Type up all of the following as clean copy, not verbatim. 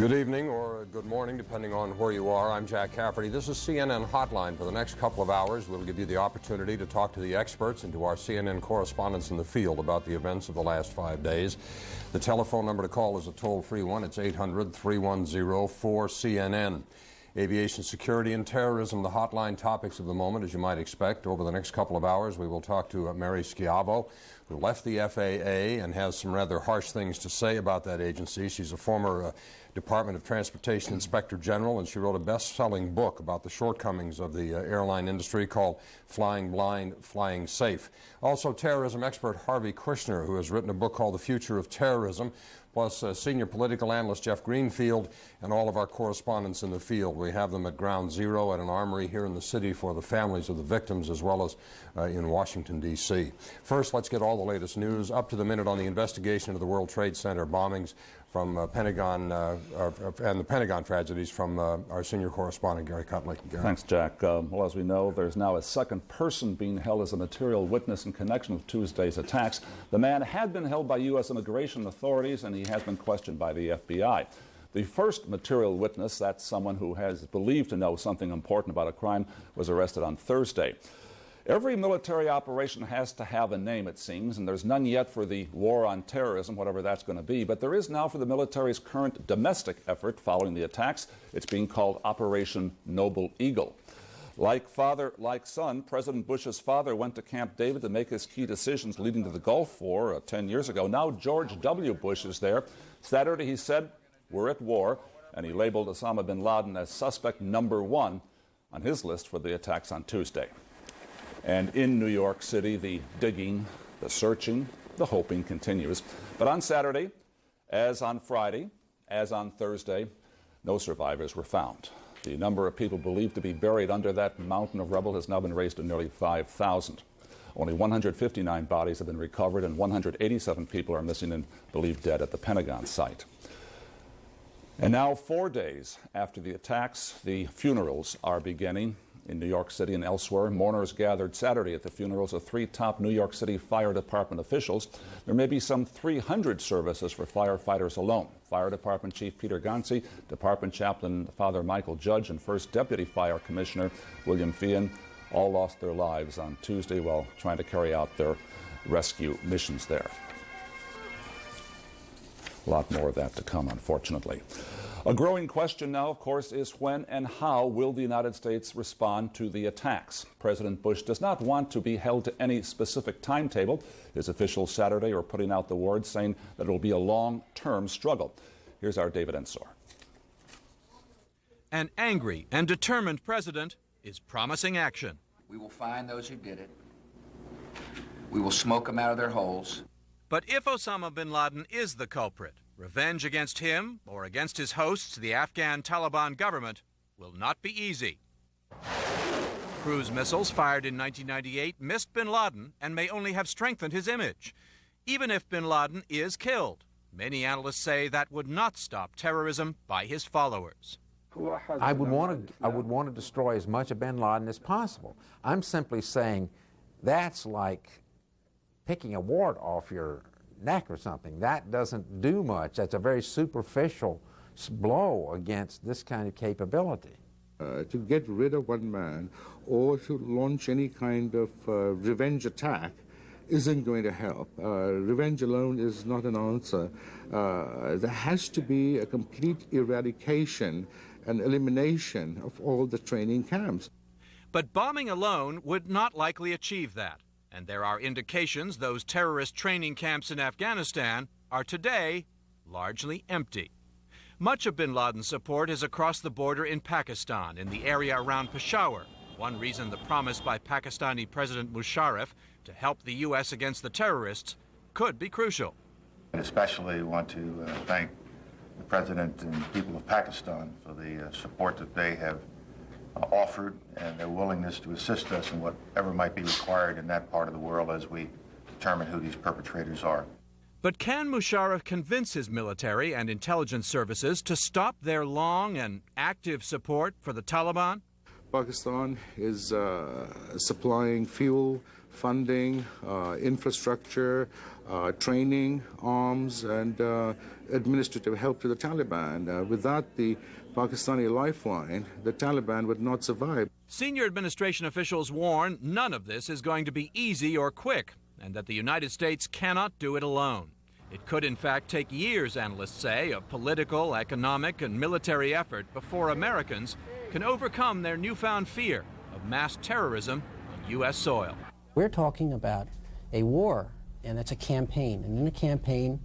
Good evening or good morning, depending on where you are. I'm Jack Cafferty. This is CNN Hotline. For the next couple of hours, we'll give you the opportunity to talk to the experts and to our CNN correspondents in the field about the events of the last 5 days. The telephone number to call is a toll-free one. It's 800-310-4CNN. Aviation security and terrorism, the hotline topics of the moment, as you might expect. Over the next couple of hours, we will talk to Mary Schiavo, who left the FAA and has some rather harsh things to say about that agency. She's a former Department of Transportation Inspector General, and she wrote a best-selling book about the shortcomings of the airline industry called Flying Blind, Flying Safe. Also, terrorism expert Harvey Kushner, who has written a book called The Future of Terrorism, plus senior political analyst Jeff Greenfield, and all of our correspondents in the field. We have them at Ground Zero at an armory here in the city for the families of the victims, as well as in Washington, D.C. First, let's get all the latest news up to the minute on the investigation of the World Trade Center bombings from Pentagon and the Pentagon tragedies from our senior correspondent, Gary Cutley. Gary. Thanks, Jack. Well, as we know, there's now a second person being held as a material witness in connection with Tuesday's attacks. The man had been held by U.S. immigration authorities, and he has been questioned by the FBI. The first material witness, that's someone who has believed to know something important about a crime, was arrested on Thursday. Every military operation has to have a name, it seems, and there's none yet for the war on terrorism, whatever that's going to be. But there is now for the military's current domestic effort following the attacks. It's being called Operation Noble Eagle. Like father, like son, President Bush's father went to Camp David to make his key decisions leading to the Gulf War 10 years ago. Now George W. Bush is there. Saturday he said, "We're at war," and he labeled Osama bin Laden as suspect number one on his list for the attacks on Tuesday. And in New York City, the digging, the searching, the hoping continues. But on Saturday, as on Friday, as on Thursday, no survivors were found. The number of people believed to be buried under that mountain of rubble has now been raised to nearly 5,000. Only 159 bodies have been recovered, and 187 people are missing and believed dead at the Pentagon site. And now, 4 days after the attacks, the funerals are beginning. In New York City and elsewhere, mourners gathered Saturday at the funerals of 3 top New York City Fire Department officials. There may be some 300 services for firefighters alone. Fire Department Chief Peter Gonsi, Department Chaplain Father Michael Judge, and First Deputy Fire Commissioner William Feehan all lost their lives on Tuesday while trying to carry out their rescue missions there. A lot more of that to come, unfortunately. A growing question now, of course, is when and how will the United States respond to the attacks? President Bush does not want to be held to any specific timetable. His officials Saturday are putting out the word saying that it will be a long-term struggle. Here's our David Ensor. An angry and determined president is promising action. We will find those who did it. We will smoke them out of their holes. But if Osama bin Laden is the culprit, revenge against him or against his hosts, the Afghan Taliban government, will not be easy. Cruise missiles fired in 1998 missed bin Laden and may only have strengthened his image. Even if bin Laden is killed, many analysts say that would not stop terrorism by his followers. I would want to destroy as much of bin Laden as possible. I'm simply saying that's like picking a wart off your neck or something. That doesn't do much. That's a very superficial blow against this kind of capability. To get rid of one man or to launch any kind of revenge attack isn't going to help. Revenge alone is not an answer. There has to be a complete eradication and elimination of all the training camps. But bombing alone would not likely achieve that. And there are indications those terrorist training camps in Afghanistan are today largely empty. Much of bin Laden's support is across the border in Pakistan, in the area around Peshawar. One reason the promise by Pakistani President Musharraf to help the U.S. against the terrorists could be crucial. I especially want to thank the President and people of Pakistan for the support that they have offered and their willingness to assist us in whatever might be required in that part of the world as we determine who these perpetrators are. But can Musharraf convince his military and intelligence services to stop their long and active support for the Taliban? Pakistan is supplying fuel, funding, infrastructure, training, arms, and administrative help to the Taliban. Without the Pakistani lifeline, the Taliban would not survive. Senior administration officials warn none of this is going to be easy or quick, and that the United States cannot do it alone. It could, in fact, take years, analysts say, of political, economic, and military effort before Americans can overcome their newfound fear of mass terrorism on U.S. soil. We're talking about a war, and it's a campaign. And in a campaign,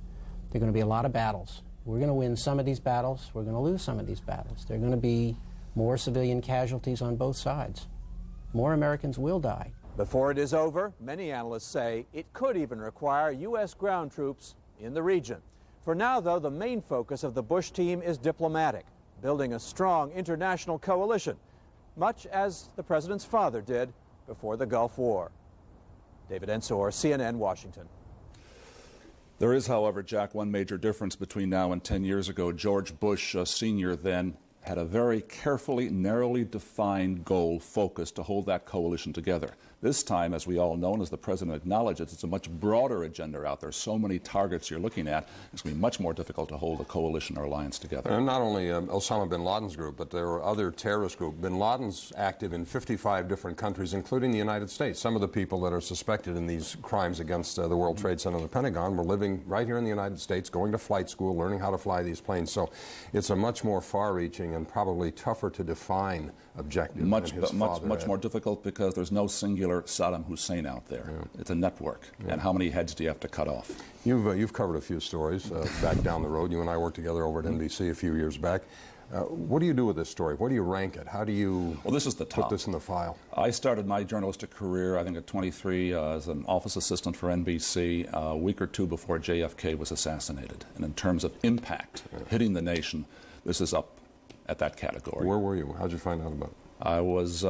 there are going to be a lot of battles. We're going to win some of these battles. We're going to lose some of these battles. There are going to be more civilian casualties on both sides. More Americans will die. Before it is over, many analysts say it could even require U.S. ground troops in the region. For now, though, the main focus of the Bush team is diplomatic, building a strong international coalition, much as the president's father did before the Gulf War. David Ensor, CNN, Washington. There is, however, Jack, one major difference between now and 10 years ago. George Bush Sr. then had a very carefully, narrowly defined goal focused to hold that coalition together. This time, as we all know, and as the president acknowledges, it's a much broader agenda out there. So many targets you're looking at, it's going to be much more difficult to hold a coalition or alliance together. And not only Osama bin Laden's group, but there are other terrorist groups. Bin Laden's active in 55 different countries, including the United States. Some of the people that are suspected in these crimes against the World Trade Center and the Pentagon were living right here in the United States, going to flight school, learning how to fly these planes. So it's a much more far-reaching and probably tougher to define objective. Much more difficult because there's no singular Saddam Hussein out there. Yeah. It's a network. Yeah. And how many heads do you have to cut off? You've covered a few stories back down the road. You and I worked together over at NBC a few years back. What do you do with this story? Where do you rank it? How do you this is the top. Put this in the file? I started my journalistic career, I think at 23, as an office assistant for NBC a week or two before JFK was assassinated. And in terms of impact, hitting the nation, this is up at that category. Where were you? How did you find out about it? I was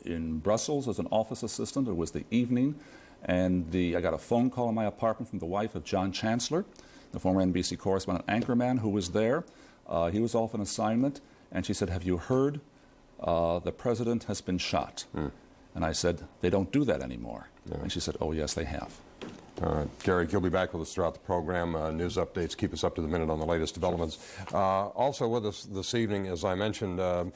in Brussels as an office assistant. It was the evening, and I got a phone call in my apartment from the wife of John Chancellor, the former NBC correspondent anchorman who was there. He was off on assignment, and she said, "Have you heard? The president has been shot." And I said, "They don't do that anymore." Yeah. And she said, "Oh, yes, they have." All right. Gary, you'll be back with us throughout the program. News updates, keep us up to the minute on the latest developments. Also with us this evening, as I mentioned, a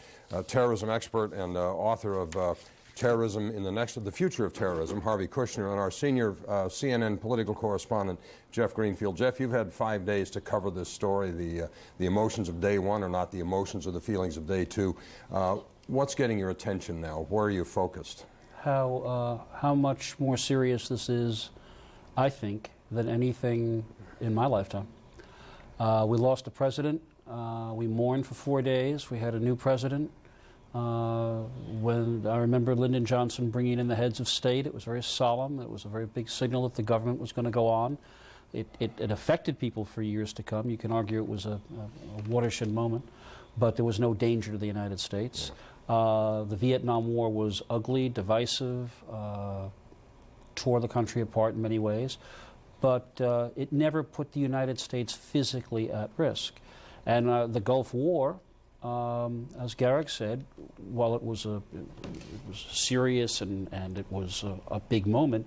terrorism expert and author of Terrorism in the Future of Terrorism, Harvey Kushner, and our senior CNN political correspondent, Jeff Greenfield. Jeff, you've had 5 days to cover this story. The emotions of day one are not the emotions or the feelings of day two. What's getting your attention now? Where are you focused? How much more serious this is, I think, than anything in my lifetime. We lost a president. We mourned for 4 days. We had a new president. When I remember Lyndon Johnson bringing in the heads of state, it was very solemn. It was a very big signal that the government was going to go on. It affected people for years to come. You can argue it was a watershed moment, but there was no danger to the United States. The Vietnam War was ugly, divisive, tore the country apart in many ways, but it never put the United States physically at risk. And the Gulf War, as Garrick said, while it was serious and it was a big moment,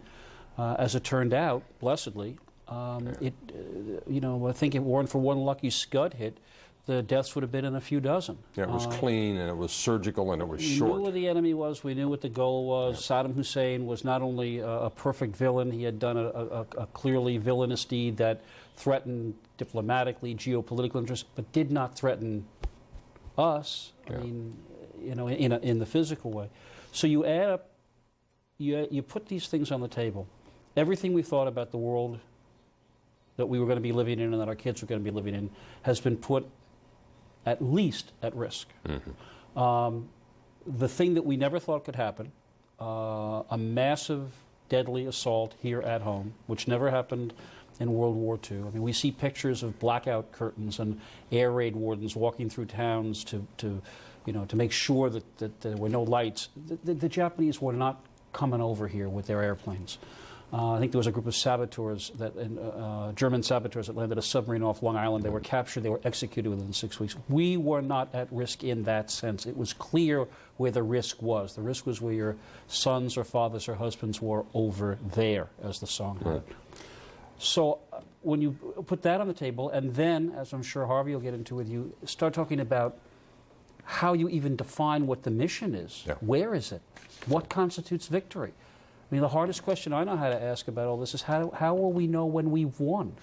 as it turned out, blessedly, I think it weren't for one lucky Scud hit, the deaths would have been in a few dozen. Yeah, it was clean and it was surgical and it was short. We knew where the enemy was. We knew what the goal was. Yeah. Saddam Hussein was not only a perfect villain, he had done a clearly villainous deed that threatened diplomatically, geopolitical interests, but did not threaten us. Yeah. I mean, in the physical way. So you add up, you put these things on the table. Everything we thought about the world that we were going to be living in and that our kids were going to be living in has been put at least at risk. Mm-hmm. The thing that we never thought could happen, a massive, deadly assault here at home, which never happened in World War II. I mean, we see pictures of blackout curtains and air raid wardens walking through towns to make sure that there were no lights. The Japanese were not coming over here with their airplanes. I think there was a group of saboteurs, German saboteurs, that landed a submarine off Long Island. They were captured. They were executed within 6 weeks. We were not at risk in that sense. It was clear where the risk was. The risk was where your sons or fathers or husbands were over there, as the song had. So when you put that on the table, and then, as I'm sure Harvey will get into with you, start talking about how you even define what the mission is. Yeah. Where is it? What constitutes victory? I mean, the hardest question I know how to ask about all this is how will we know when we've won?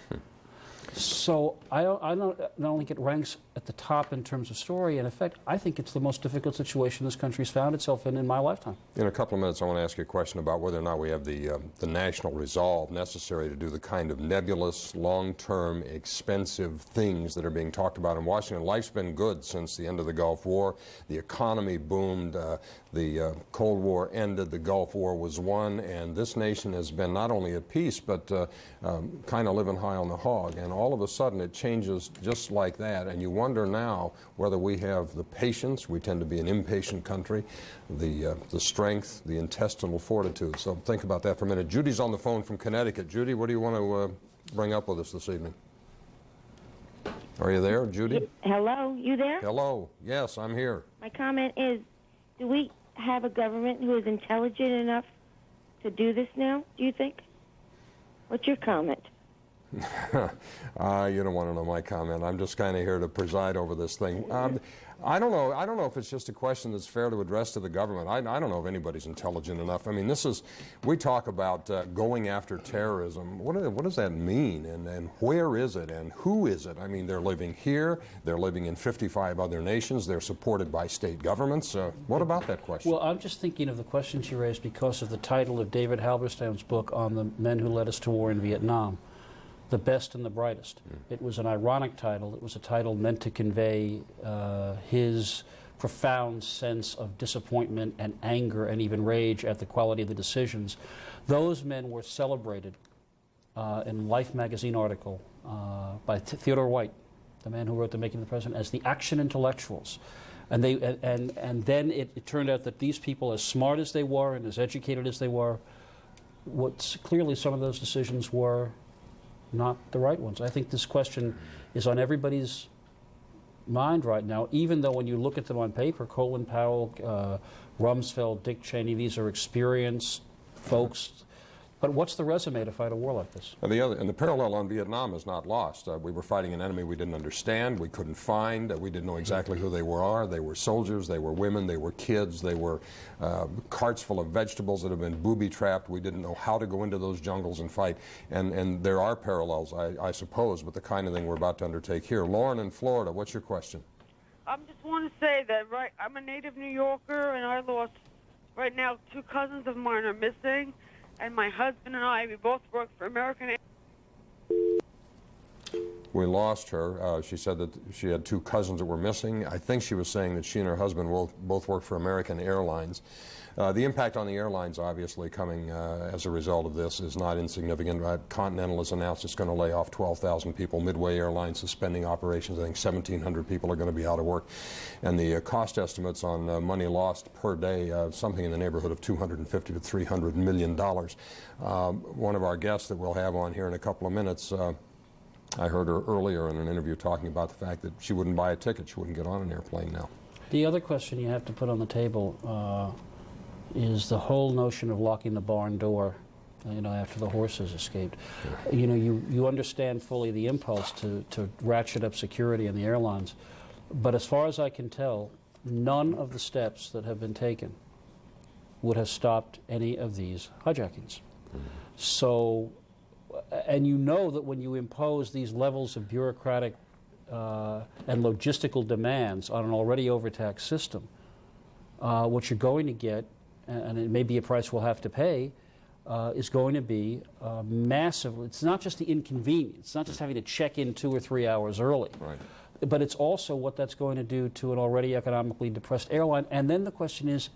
So I don't think it ranks at the top in terms of story and effect. I think it's the most difficult situation this country's found itself in my lifetime. In a couple of minutes, I want to ask you a question about whether or not we have the national resolve necessary to do the kind of nebulous, long-term, expensive things that are being talked about in Washington. Life's been good since the end of the Gulf War. The economy boomed. The Cold War ended. The Gulf War was won. And this nation has been not only at peace, but kind of living high on the hog. And all of a sudden, it changes just like that. And you wonder now whether we have the patience. We tend to be an impatient country, the strength, the intestinal fortitude. So think about that for a minute. Judy's on the phone from Connecticut. Judy, what do you want to bring up with us this evening? Are you there, Judy? Hello, you there? Hello. Yes, I'm here. My comment is, do we have a government who is intelligent enough to do this now, do you think? What's your comment? You don't want to know my comment. I'm just kind of here to preside over this thing. I don't know. I don't know if it's just a question that's fair to address to the government. I don't know if anybody's intelligent enough. I mean, we talk about going after terrorism. What does that mean? And where is it? And who is it? I mean, they're living here. They're living in 55 other nations. They're supported by state governments. What about that question? Well, I'm just thinking of the questions you raised because of the title of David Halberstam's book on the men who led us to war in Vietnam. The Best and the Brightest. It was an ironic title. It was a title meant to convey his profound sense of disappointment and anger and even rage at the quality of the decisions. Those men were celebrated in Life magazine article by Theodore White, the man who wrote The Making of the President, as the action intellectuals. And then it turned out that these people, as smart as they were and as educated as they were, clearly some of those decisions were not the right ones. I think this question is on everybody's mind right now, even though when you look at them on paper, Colin Powell, Rumsfeld, Dick Cheney, these are experienced folks. But what's the resume to fight a war like this? And the parallel on Vietnam is not lost. We were fighting an enemy we didn't understand, we couldn't find, we didn't know exactly who they were. They were soldiers, they were women, they were kids, they were carts full of vegetables that have been booby-trapped. We didn't know how to go into those jungles and fight. And there are parallels, I suppose, with the kind of thing we're about to undertake here. Lauren in Florida, what's your question? I just want to say that, I'm a native New Yorker, and I lost, right now, 2 cousins of mine are missing. And my husband and I, we both work for American Airlines. We lost her. She said that she had 2 cousins that were missing. I think she was saying that she and her husband both work for American Airlines. The impact on the airlines, obviously, coming as a result of this is not insignificant. Continental has announced it's going to lay off 12,000 people. Midway Airlines suspending operations. I think 1,700 people are going to be out of work. And the cost estimates on money lost per day, something in the neighborhood of $250 to $300 million. One of our guests that we'll have on here in a couple of minutes, I heard her earlier in an interview talking about the fact that she wouldn't buy a ticket. She wouldn't get on an airplane now. The other question you have to put on the table is the whole notion of locking the barn door, after the horses escaped. Yeah. You understand fully the impulse to ratchet up security in the airlines, but as far as I can tell, none of the steps that have been taken would have stopped any of these hijackings. Mm-hmm. So, and you know that when you impose these levels of bureaucratic and logistical demands on an already overtaxed system, what you're going to get, and it may be a price we'll have to pay, is going to be massive. It's not just the inconvenience. It's not just having to check in 2 or 3 hours early. Right. But it's also what that's going to do to an already economically depressed airline. And then the question is,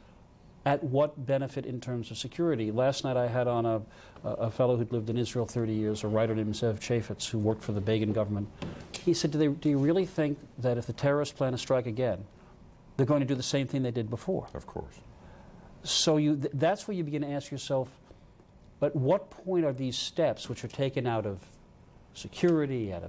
at what benefit in terms of security? Last night I had on a fellow who'd lived in Israel 30 years, a writer named Zev Chafetz, who worked for the Begin government. He said, do you really think that if the terrorists plan to strike again, they're going to do the same thing they did before? Of course. So that's where you begin to ask yourself, But what point are these steps, which are taken out of security, out of